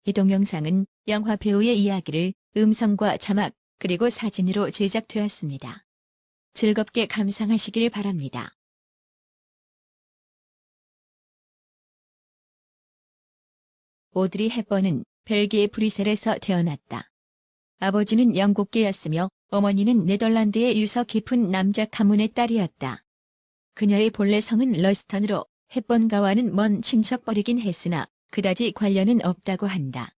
이 동영상은 영화 배우의 이야기를 음성과 자막, 그리고 사진으로 제작되었습니다. 즐겁게 감상하시길 바랍니다. 오드리 헵번은 벨기에 브뤼셀에서 태어났다. 아버지는 영국계였으며 어머니는 네덜란드의 유서 깊은 남자 가문의 딸이었다. 그녀의 본래 성은 러스턴으로 헵번가와는 먼 친척벌이긴 했으나 그다지 관련은 없다고 한다.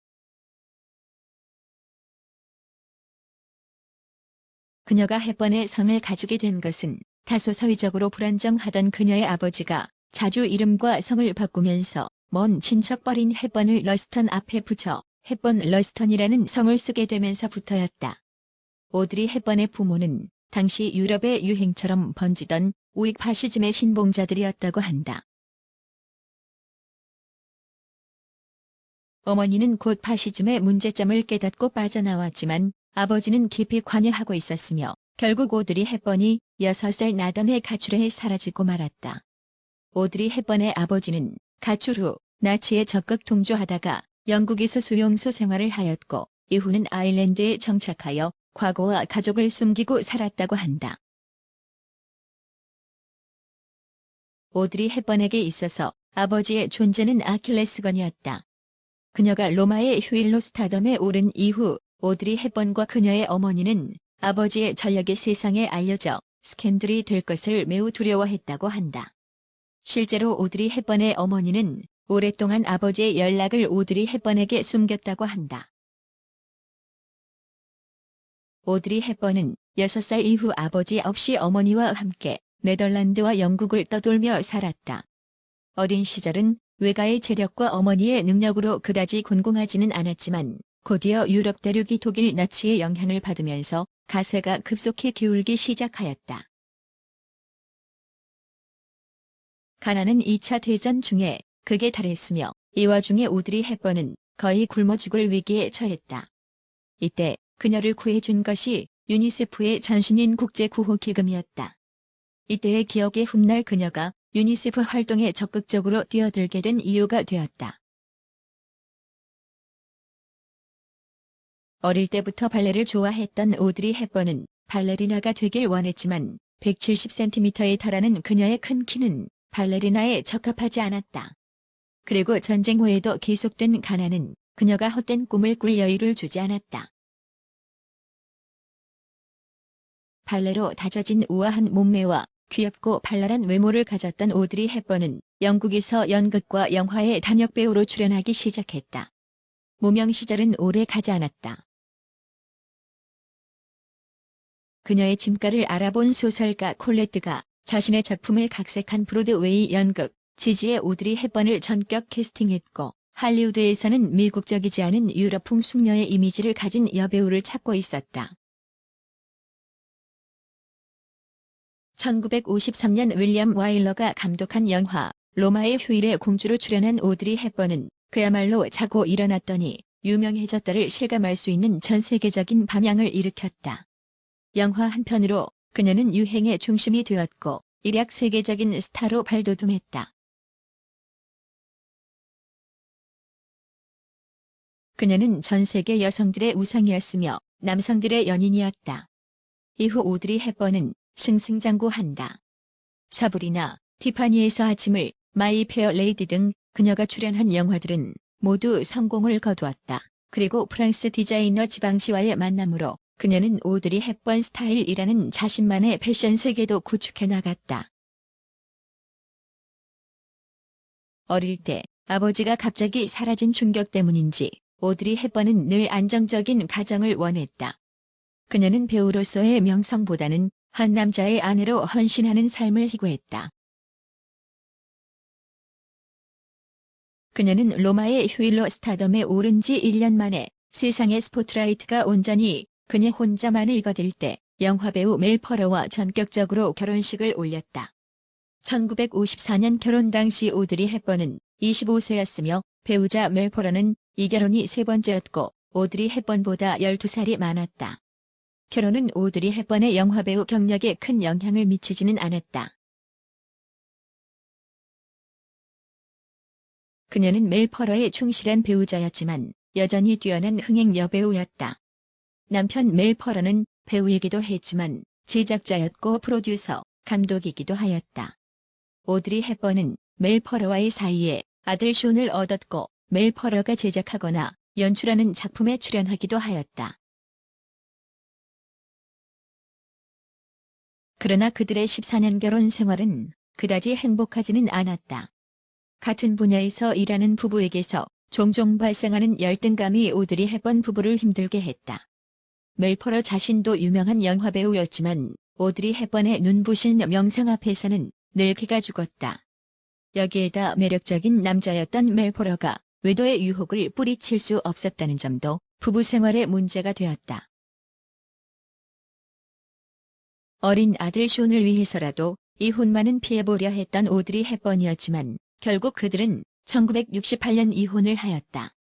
그녀가 헵번의 성을 가지게 된 것은 다소 사회적으로 불안정하던 그녀의 아버지가 자주 이름과 성을 바꾸면서 먼 친척벌인 헵번을 러스턴 앞에 붙여 헵번 러스턴이라는 성을 쓰게 되면서부터였다. 오드리 헵번의 부모는 당시 유럽의 유행처럼 번지던 우익 파시즘의 신봉자들이었다고 한다. 어머니는 곧 파시즘의 문제점을 깨닫고 빠져나왔지만 아버지는 깊이 관여하고 있었으며 결국 오드리 헵번이 6살 나던 해 가출해 사라지고 말았다. 오드리 헵번의 아버지는 가출 후 나치에 적극 동조하다가 영국에서 수용소 생활을 하였고 이후는 아일랜드에 정착하여 과거와 가족을 숨기고 살았다고 한다. 오드리 헵번에게 있어서 아버지의 존재는 아킬레스건이었다. 그녀가 로마의 휴일로 스타덤에 오른 이후 오드리 헵번과 그녀의 어머니는 아버지의 전력이 세상에 알려져 스캔들이 될 것을 매우 두려워했다고 한다. 실제로 오드리 헵번의 어머니는 오랫동안 아버지의 연락을 오드리 헵번에게 숨겼다고 한다. 오드리 헵번은 6살 이후 아버지 없이 어머니와 함께 네덜란드와 영국을 떠돌며 살았다. 어린 시절은 외가의 재력과 어머니의 능력으로 그다지 곤궁하지는 않았지만 곧이어 유럽 대륙이 독일 나치의 영향을 받으면서 가세가 급속히 기울기 시작하였다. 가나는 2차 대전 중에 극에 달했으며 이 와중에 오드리 헵번은 거의 굶어 죽을 위기에 처했다. 이때 그녀를 구해준 것이 유니세프의 전신인 국제구호기금이었다. 이때의 기억에 훗날 그녀가 유니세프 활동에 적극적으로 뛰어들게 된 이유가 되었다. 어릴 때부터 발레를 좋아했던 오드리 헵번은 발레리나가 되길 원했지만 170cm에 달하는 그녀의 큰 키는 발레리나에 적합하지 않았다. 그리고 전쟁 후에도 계속된 가난은 그녀가 헛된 꿈을 꿀 여유를 주지 않았다. 발레로 다져진 우아한 몸매와 귀엽고 발랄한 외모를 가졌던 오드리 헵번은 영국에서 연극과 영화에 단역 배우로 출연하기 시작했다. 무명 시절은 오래 가지 않았다. 그녀의 진가를 알아본 소설가 콜레트가 자신의 작품을 각색한 브로드웨이 연극 지지의 오드리 헵번을 전격 캐스팅했고 할리우드에서는 미국적이지 않은 유럽풍 숙녀의 이미지를 가진 여배우를 찾고 있었다. 1953년 윌리엄 와일러가 감독한 영화 로마의 휴일의 공주로 출연한 오드리 헵번은 그야말로 자고 일어났더니 유명해졌다를 실감할 수 있는 전 세계적인 반향을 일으켰다. 영화 한 편으로 그녀는 유행의 중심이 되었고 일약 세계적인 스타로 발돋움했다. 그녀는 전 세계 여성들의 우상이었으며 남성들의 연인이었다. 이후 오드리 헵번은 승승장구한다. 사브리나, 티파니에서 아침을, 마이 페어 레이디 등 그녀가 출연한 영화들은 모두 성공을 거두었다. 그리고 프랑스 디자이너 지방시와의 만남으로 그녀는 오드리 헵번 스타일이라는 자신만의 패션 세계도 구축해 나갔다. 어릴 때 아버지가 갑자기 사라진 충격 때문인지 오드리 헵번은 늘 안정적인 가정을 원했다. 그녀는 배우로서의 명성보다는 한 남자의 아내로 헌신하는 삶을 희구했다. 그녀는 로마의 휴일로 스타덤에 오른 지 1년 만에 세상의 스포트라이트가 온전히 그녀 혼자만을 거둘 때 영화배우 멜 퍼러와 전격적으로 결혼식을 올렸다. 1954년 결혼 당시 오드리 헵번은 25세였으며 배우자 멜 퍼러는 이 결혼이 세 번째였고 오드리 헵번보다 12살이 많았다. 결혼은 오드리 헵번의 영화배우 경력에 큰 영향을 미치지는 않았다. 그녀는 멜 퍼러의 충실한 배우자였지만 여전히 뛰어난 흥행 여배우였다. 남편 멜 퍼러는 배우이기도 했지만 제작자였고 프로듀서, 감독이기도 하였다. 오드리 헵번은 멜 퍼러와의 사이에 아들 숀을 얻었고 멜 퍼러가 제작하거나 연출하는 작품에 출연하기도 하였다. 그러나 그들의 14년 결혼 생활은 그다지 행복하지는 않았다. 같은 분야에서 일하는 부부에게서 종종 발생하는 열등감이 오드리 헵번 부부를 힘들게 했다. 멜 퍼러 자신도 유명한 영화배우였지만 오드리 헵번의 눈부신 명성 앞에서는 늘 기가 죽었다. 여기에다 매력적인 남자였던 멜 퍼러가 외도의 유혹을 뿌리칠 수 없었다는 점도 부부 생활의 문제가 되었다. 어린 아들 숀을 위해서라도 이혼만은 피해보려 했던 오드리 헵번이었지만 결국 그들은 1968년 이혼을 하였다.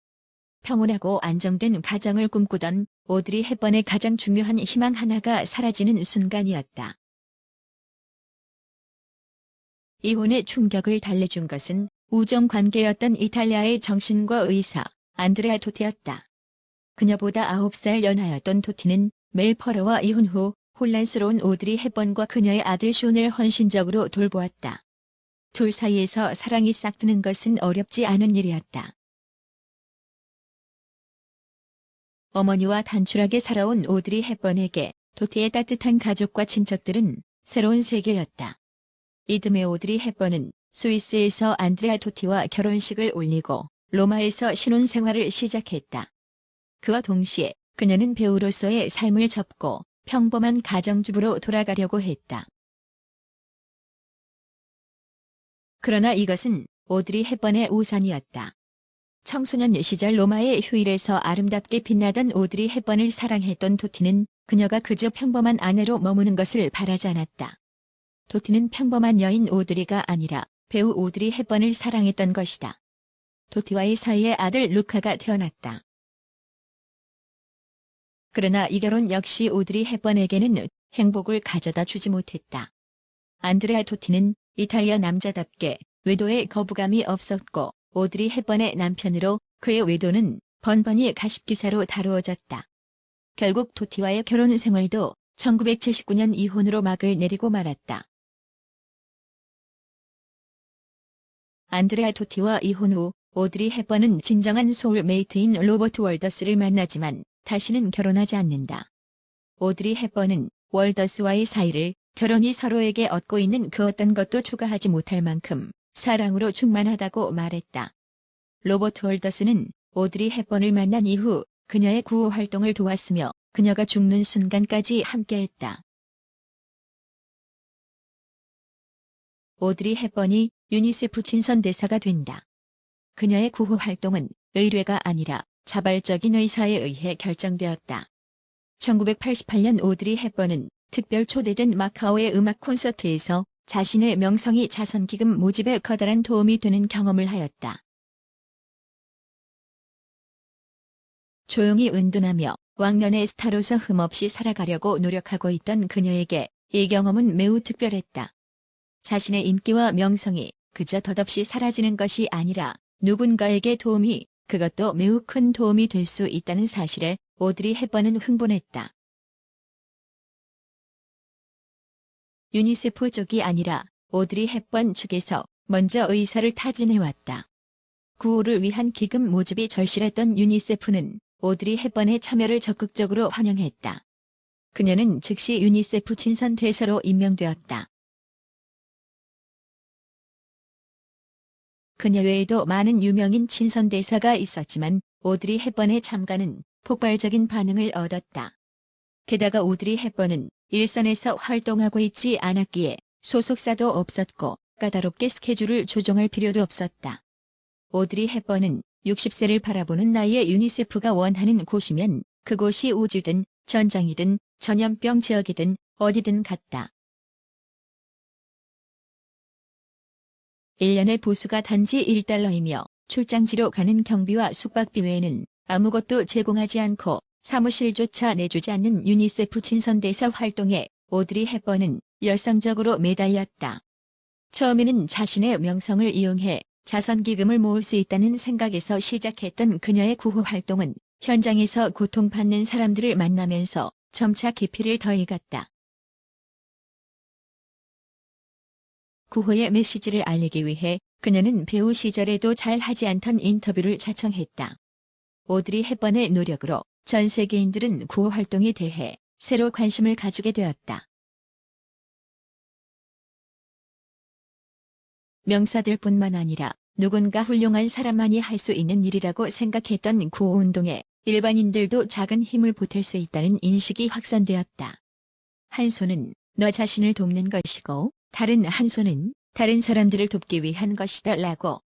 평온하고 안정된 가정을 꿈꾸던 오드리 헵번의 가장 중요한 희망 하나가 사라지는 순간이었다. 이혼의 충격을 달래준 것은 우정관계였던 이탈리아의 정신과 의사 안드레아 토티였다. 그녀보다 9살 연하였던 토티는 멜 퍼러와 이혼 후 혼란스러운 오드리 헵번과 그녀의 아들 숀을 헌신적으로 돌보았다. 둘 사이에서 사랑이 싹트는 것은 어렵지 않은 일이었다. 어머니와 단출하게 살아온 오드리 헵번에게 토티의 따뜻한 가족과 친척들은 새로운 세계였다. 이듬해 오드리 헵번은 스위스에서 안드레아 토티와 결혼식을 올리고 로마에서 신혼생활을 시작했다. 그와 동시에 그녀는 배우로서의 삶을 접고 평범한 가정주부로 돌아가려고 했다. 그러나 이것은 오드리 헵번의 우산이었다. 청소년 시절 로마의 휴일에서 아름답게 빛나던 오드리 헵번을 사랑했던 토티는 그녀가 그저 평범한 아내로 머무는 것을 바라지 않았다. 토티는 평범한 여인 오드리가 아니라 배우 오드리 헵번을 사랑했던 것이다. 토티와의 사이에 아들 루카가 태어났다. 그러나 이 결혼 역시 오드리 헵번에게는 행복을 가져다 주지 못했다. 안드레아 토티는 이탈리아 남자답게 외도에 거부감이 없었고 오드리 헵번의 남편으로 그의 외도는 번번이 가십기사로 다루어졌다. 결국 토티와의 결혼 생활도 1979년 이혼으로 막을 내리고 말았다. 안드레아 토티와 이혼 후 오드리 헵번은 진정한 소울메이트인 로버트 월더스를 만나지만 다시는 결혼하지 않는다. 오드리 헵번은 월더스와의 사이를 결혼이 서로에게 얻고 있는 그 어떤 것도 추가하지 못할 만큼 사랑으로 충만하다고 말했다. 로버트 월더스는 오드리 헵번을 만난 이후 그녀의 구호 활동을 도왔으며 그녀가 죽는 순간까지 함께했다. 오드리 헵번이 유니세프 친선대사가 된다. 그녀의 구호 활동은 의뢰가 아니라 자발적인 의사에 의해 결정되었다. 1988년 오드리 헵번은 특별 초대된 마카오의 음악 콘서트에서 자신의 명성이 자선기금 모집에 커다란 도움이 되는 경험을 하였다. 조용히 은둔하며 왕년의 스타로서 흠없이 살아가려고 노력하고 있던 그녀에게 이 경험은 매우 특별했다. 자신의 인기와 명성이 그저 덧없이 사라지는 것이 아니라 누군가에게 도움이, 그것도 매우 큰 도움이 될 수 있다는 사실에 오드리 헵번은 흥분했다. 유니세프 쪽이 아니라 오드리 헵번 측에서 먼저 의사를 타진해왔다. 구호를 위한 기금 모집이 절실했던 유니세프는 오드리 헵번의 참여를 적극적으로 환영했다. 그녀는 즉시 유니세프 친선 대사로 임명되었다. 그녀 외에도 많은 유명인 친선 대사가 있었지만 오드리 헵번의 참가는 폭발적인 반응을 얻었다. 게다가 오드리 헵번은 일선에서 활동하고 있지 않았기에 소속사도 없었고 까다롭게 스케줄을 조정할 필요도 없었다. 오드리 헵번은 60세를 바라보는 나이에 유니세프가 원하는 곳이면 그곳이 우주든 전장이든 전염병 지역이든 어디든 갔다. 1년의 보수가 단지 $1이며 출장지로 가는 경비와 숙박비 외에는 아무것도 제공하지 않고 사무실조차 내주지 않는 유니세프 친선대사 활동에 오드리 헵번은 열성적으로 매달렸다. 처음에는 자신의 명성을 이용해 자선기금을 모을 수 있다는 생각에서 시작했던 그녀의 구호 활동은 현장에서 고통받는 사람들을 만나면서 점차 깊이를 더해갔다. 구호의 메시지를 알리기 위해 그녀는 배우 시절에도 잘 하지 않던 인터뷰를 자청했다. 오드리 헵번의 노력으로 전 세계인들은 구호 활동에 대해 새로 관심을 가지게 되었다. 명사들뿐만 아니라 누군가 훌륭한 사람만이 할 수 있는 일이라고 생각했던 구호운동에 일반인들도 작은 힘을 보탤 수 있다는 인식이 확산되었다. 한 손은 너 자신을 돕는 것이고 다른 한 손은 다른 사람들을 돕기 위한 것이다 라고.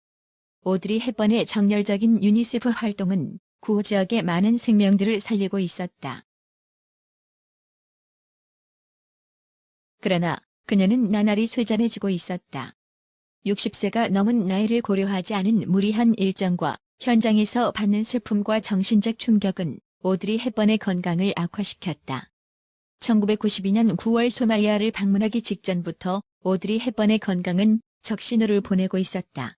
오드리 헵번의 정열적인 유니세프 활동은 구호 지역의 많은 생명들을 살리고 있었다. 그러나 그녀는 나날이 쇠잔해지고 있었다. 60세가 넘은 나이를 고려하지 않은 무리한 일정과 현장에서 받는 슬픔과 정신적 충격은 오드리 헵번의 건강을 악화시켰다. 1992년 9월 소말리아를 방문하기 직전부터 오드리 헵번의 건강은 적신호를 보내고 있었다.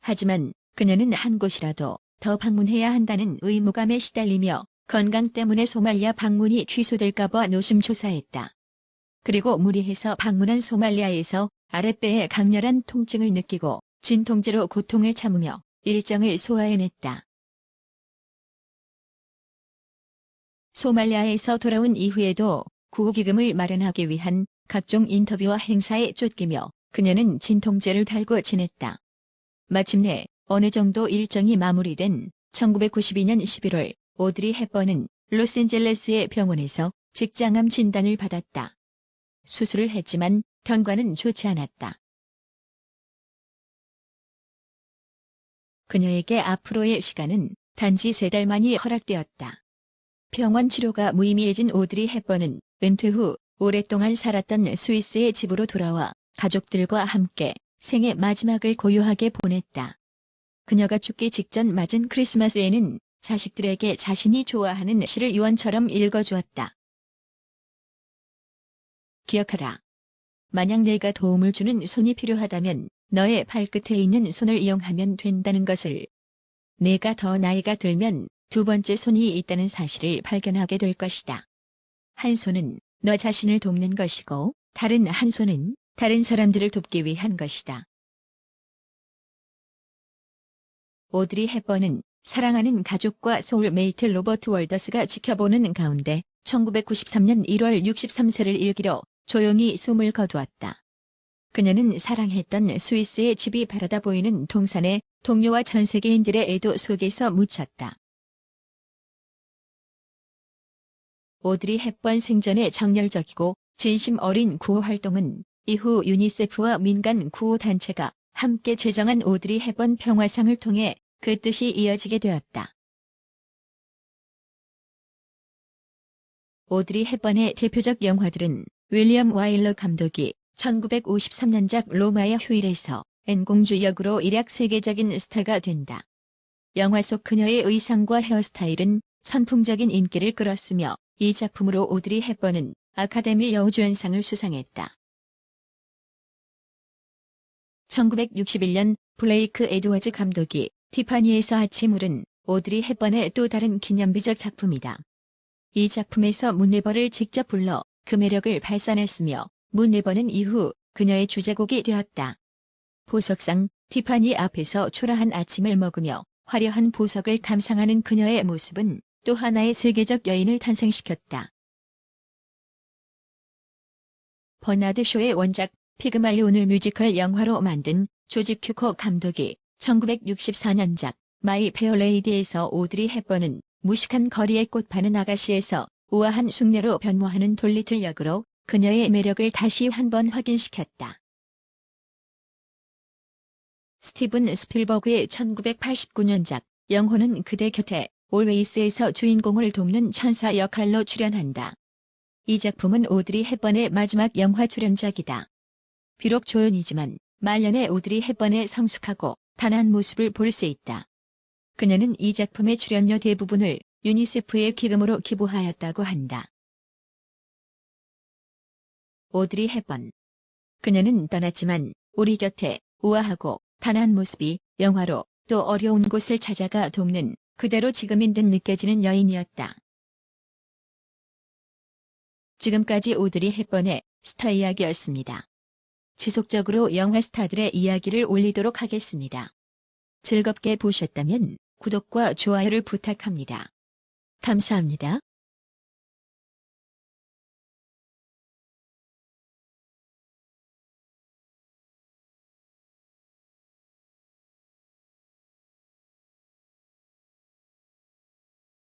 하지만 그녀는 한 곳이라도 더 방문해야 한다는 의무감에 시달리며 건강 때문에 소말리아 방문이 취소될까봐 노심초사했다. 그리고 무리해서 방문한 소말리아에서 아랫배에 강렬한 통증을 느끼고 진통제로 고통을 참으며 일정을 소화해냈다. 소말리아에서 돌아온 이후에도 구호기금을 마련하기 위한 각종 인터뷰와 행사에 쫓기며 그녀는 진통제를 달고 지냈다. 마침내 어느 정도 일정이 마무리된 1992년 11월 오드리 헵번은 로스앤젤레스의 병원에서 직장암 진단을 받았다. 수술을 했지만 경과는 좋지 않았다. 그녀에게 앞으로의 시간은 단지 3달만이 허락되었다. 병원 치료가 무의미해진 오드리 헵번은 은퇴 후 오랫동안 살았던 스위스의 집으로 돌아와 가족들과 함께 생애 마지막을 고요하게 보냈다. 그녀가 죽기 직전 맞은 크리스마스에는 자식들에게 자신이 좋아하는 시를 유언처럼 읽어주었다. 기억하라. 만약 내가 도움을 주는 손이 필요하다면 너의 발끝에 있는 손을 이용하면 된다는 것을. 내가 더 나이가 들면 두 번째 손이 있다는 사실을 발견하게 될 것이다. 한 손은 너 자신을 돕는 것이고 다른 한 손은 다른 사람들을 돕기 위한 것이다. 오드리 헵번은 사랑하는 가족과 소울메이트 로버트 월더스가 지켜보는 가운데 1993년 1월 63세를 일기로 조용히 숨을 거두었다. 그녀는 사랑했던 스위스의 집이 바라다 보이는 동산에 동료와 전 세계인들의 애도 속에서 묻혔다. 오드리 헵번 생전의 정열적이고 진심 어린 구호 활동은 이후 유니세프와 민간 구호 단체가 함께 제정한 오드리 헵번 평화상을 통해 그 뜻이 이어지게 되었다. 오드리 헵번의 대표적 영화들은 윌리엄 와일러 감독이 1953년작 로마의 휴일에서 앤공주 역으로 일약 세계적인 스타가 된다. 영화 속 그녀의 의상과 헤어스타일은 선풍적인 인기를 끌었으며 이 작품으로 오드리 헵번은 아카데미 여우주연상을 수상했다. 1961년 블레이크 에드워즈 감독이 티파니에서 아침을은 오드리 헵번의 또 다른 기념비적 작품이다. 이 작품에서 문 웨버를 직접 불러 그 매력을 발산했으며 문 웨버는 이후 그녀의 주제곡이 되었다. 보석상 티파니 앞에서 초라한 아침을 먹으며 화려한 보석을 감상하는 그녀의 모습은 또 하나의 세계적 여인을 탄생시켰다. 버나드 쇼의 원작 피그말리온을 뮤지컬 영화로 만든 조지 큐커 감독이 1964년작 마이 페어 레이디에서 오드리 헵번은 무식한 거리의 꽃 파는 아가씨에서 우아한 숙녀로 변모하는 돌리틀 역으로 그녀의 매력을 다시 한번 확인시켰다. 스티븐 스필버그의 1989년작 영혼은 그대 곁에 올웨이스에서 주인공을 돕는 천사 역할로 출연한다. 이 작품은 오드리 헵번의 마지막 영화 출연작이다. 비록 조연이지만 말년의 오드리 헵번의 성숙하고 단아한 모습을 볼 수 있다. 그녀는 이 작품의 출연료 대부분을 유니세프의 기금으로 기부하였다고 한다. 오드리 헵번. 그녀는 떠났지만 우리 곁에 우아하고 단아한 모습이 영화로 또 어려운 곳을 찾아가 돕는 그대로 지금인 듯 느껴지는 여인이었다. 지금까지 오드리 헵번의 스타 이야기였습니다. 지속적으로 영화 스타들의 이야기를 올리도록 하겠습니다. 즐겁게 보셨다면 구독과 좋아요를 부탁합니다. 감사합니다.